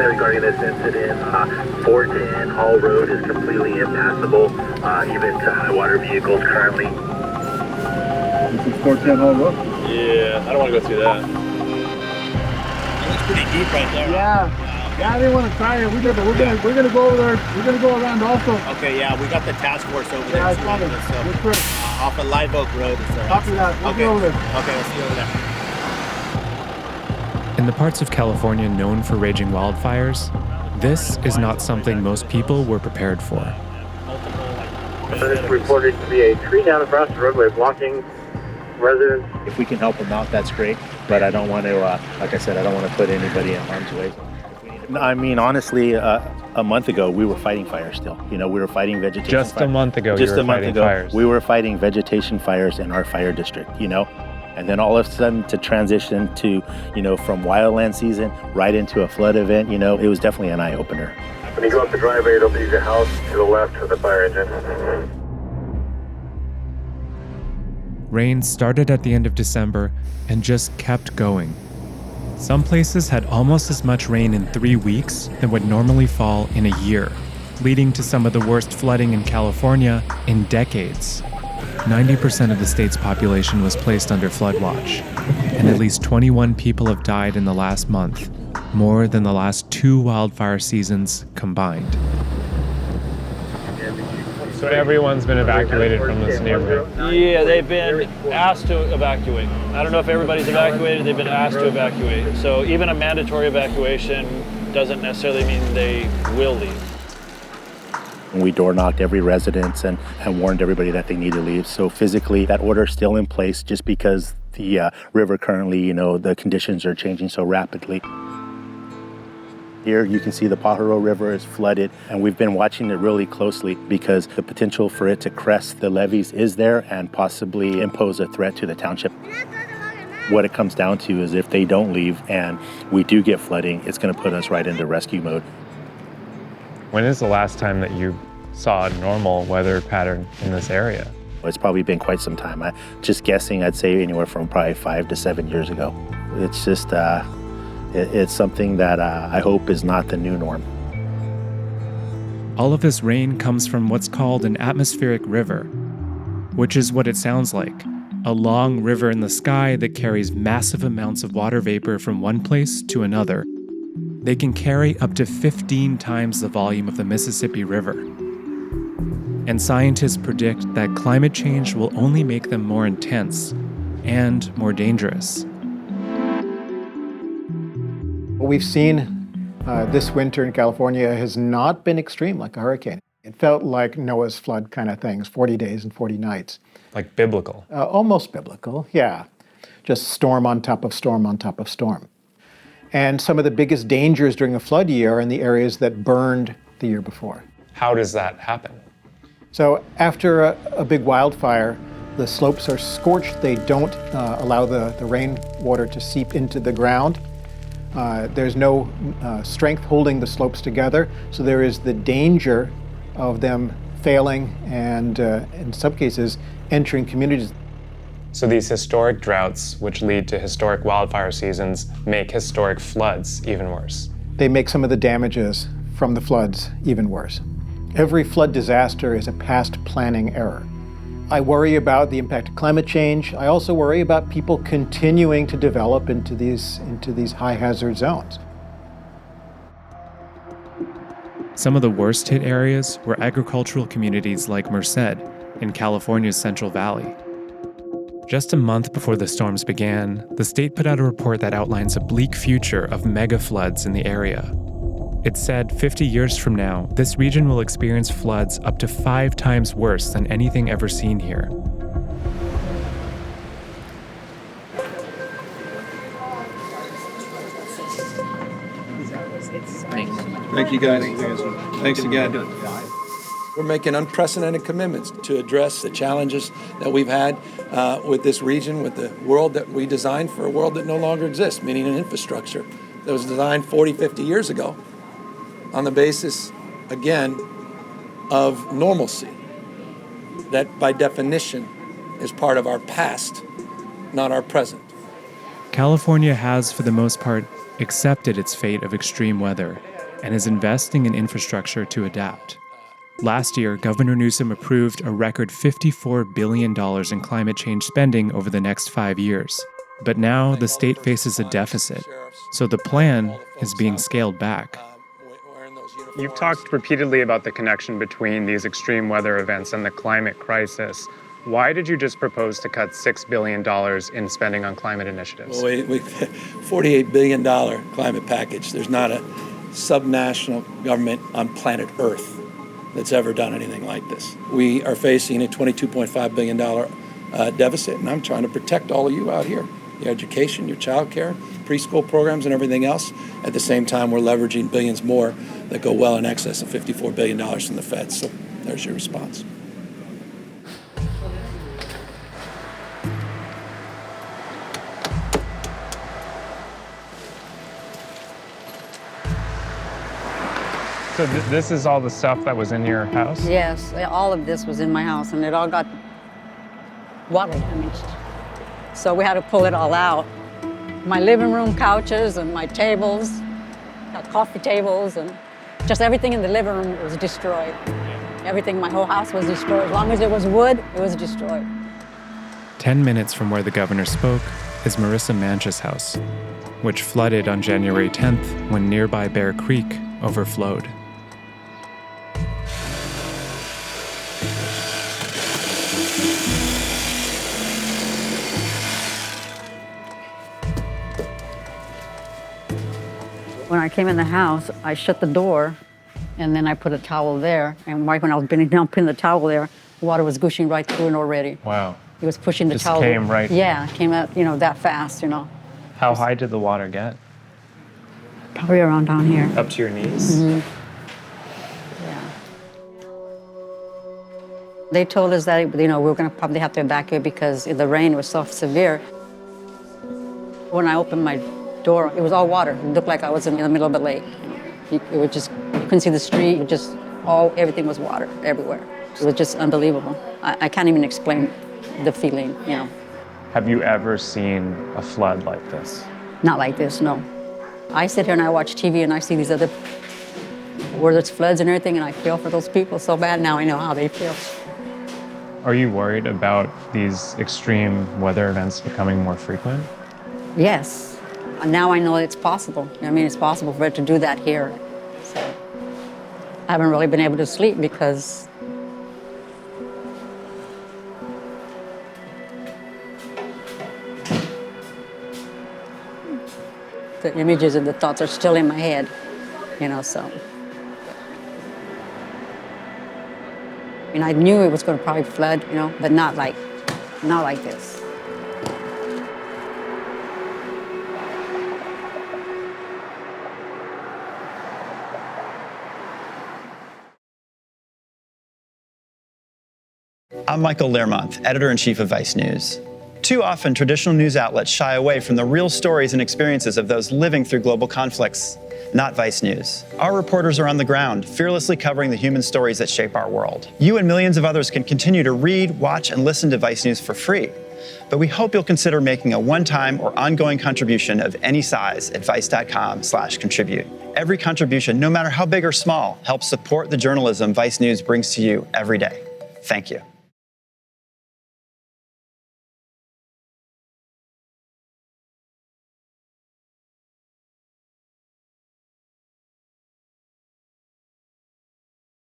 definitely regarding this incident, 410 Hall Road is completely impassable, even to high water vehicles currently. This is 410 Hall Road? Yeah, I don't want to go through that. It looks pretty deep right there. Yeah. Yeah, I didn't want to try it. We're gonna go over there. We're gonna go around also. Okay, yeah, we got the task force over there. Yeah, I saw it. Off of Live Oak Road. Copy that. We'll Okay. go over there. Okay, we'll see you over there. In the parts of California known for raging wildfires, this is not something most people were prepared for. It's reported to be a tree down across the roadway blocking residents. If we can help them out, that's great. But I don't want to, like I said, I don't want to put anybody in harm's way. I mean, honestly, a month ago, we were fighting fires still. You know, we were fighting vegetation Just fires. a month ago, Just you were a month fighting ago, fires. we were fighting vegetation fires in our fire district, you know? And then all of a sudden to transition to, you know, from wildland season right into a flood event, you know, it was definitely an eye-opener. When you go up the driveway, it'll be your house to the left of the fire engine. Rain started at the end of December and just kept going. Some places had almost as much rain in 3 weeks than would normally fall in a year, leading to some of the worst flooding in California in decades. 90% of the state's population was placed under flood watch, and at least 21 people have died in the last month, more than the last 2 wildfire seasons combined. So everyone's been evacuated from this neighborhood. Yeah, they've been asked to evacuate. I don't know if everybody's evacuated, they've been asked to evacuate. So even a mandatory evacuation doesn't necessarily mean they will leave. We door knocked every residence and warned everybody that they need to leave. So physically, that order is still in place just because the river currently, you know, the conditions are changing so rapidly. Here you can see the Pajaro River is flooded, and we've been watching it really closely because the potential for it to crest the levees is there and possibly impose a threat to the township. What it comes down to is if they don't leave and we do get flooding, it's going to put us right into rescue mode. When is the last time that you saw a normal weather pattern in this area? It's probably been quite some time. Just guessing, I'd say anywhere from probably 5 to 7 years ago. It's just, it's something that I hope is not the new norm. All of this rain comes from what's called an atmospheric river, which is what it sounds like. A long river in the sky that carries massive amounts of water vapor from one place to another. They can carry up to 15 times the volume of the Mississippi River. And scientists predict that climate change will only make them more intense and more dangerous. What we've seen this winter in California has not been extreme like a hurricane. It felt like Noah's flood kind of things, 40 days and 40 nights. Like biblical. Almost biblical, yeah. Just storm on top of storm on top of storm. And some of the biggest dangers during a flood year are in the areas that burned the year before. How does that happen? So after a big wildfire, the slopes are scorched. They don't allow the rainwater to seep into the ground. There's no strength holding the slopes together, so there is the danger of them failing and, in some cases, entering communities. So these historic droughts, which lead to historic wildfire seasons, make historic floods even worse. They make some of the damages from the floods even worse. Every flood disaster is a past planning error. I worry about the impact of climate change. I also worry about people continuing to develop into these high hazard zones. Some of the worst hit areas were agricultural communities like Merced in California's Central Valley. Just a month before the storms began, the state put out a report that outlines a bleak future of mega floods in the area. It said 50 years from now, this region will experience floods up to 5 times worse than anything ever seen here. Thank you, guys. Thanks again. We're making unprecedented commitments to address the challenges that we've had with this region, with the world that we designed for a world that no longer exists, meaning an infrastructure that was designed 40, 50 years ago on the basis, again, of normalcy, that by definition is part of our past, not our present. California has, for the most part, accepted its fate of extreme weather and is investing in infrastructure to adapt. Last year, Governor Newsom approved a record $54 billion in climate change spending over the next 5 years. But now the state faces a deficit, so the plan is being scaled back. You've talked repeatedly about the connection between these extreme weather events and the climate crisis. Why did you just propose to cut $6 billion in spending on climate initiatives? Well, we $48 billion climate package. There's not a subnational government on planet Earth that's ever done anything like this. We are facing a $22.5 billion deficit, and I'm trying to protect all of you out here. Your education, your child care, preschool programs, and everything else. At the same time, we're leveraging billions more that go well in excess of $54 billion from the Fed. So there's your response. So this is all the stuff that was in your house? Yes, all of this was in my house, and it all got water damaged. So we had to pull it all out. My living room couches and my tables, coffee tables, and just everything in the living room was destroyed. Everything, my whole house was destroyed. As long as it was wood, it was destroyed. 10 minutes from where the governor spoke is Marissa Manch's house, which flooded on January 10th when nearby Bear Creek overflowed. When I came in the house, I shut the door, and then I put a towel there. And right when I was bending down, putting the towel there, water was gushing right through it already. Wow. It was pushing the Just towel. came right. Yeah, it came out, that fast, How high did the water get? Probably around down here. Up to your knees? Mm-hmm. Yeah. They told us that, we were going to probably have to evacuate because the rain was so severe. When I opened my door, it was all water. It looked like I was in the middle of a lake. You couldn't see the street. Everything was water everywhere. It was just unbelievable. I can't even explain the feeling, Have you ever seen a flood like this? Not like this, no. I sit here and I watch TV and I see these other, where there's floods and everything, and I feel for those people so bad. Now I know how they feel. Are you worried about these extreme weather events becoming more frequent? Yes. Now I know it's possible. It's possible for it to do that here. So I haven't really been able to sleep because the images and the thoughts are still in my head, so. I knew it was going to probably flood, but not like this. I'm Michael Learmonth, editor-in-chief of Vice News. Too often, traditional news outlets shy away from the real stories and experiences of those living through global conflicts. Not Vice News. Our reporters are on the ground, fearlessly covering the human stories that shape our world. You and millions of others can continue to read, watch, and listen to Vice News for free. But we hope you'll consider making a one-time or ongoing contribution of any size at vice.com/contribute. Every contribution, no matter how big or small, helps support the journalism Vice News brings to you every day. Thank you.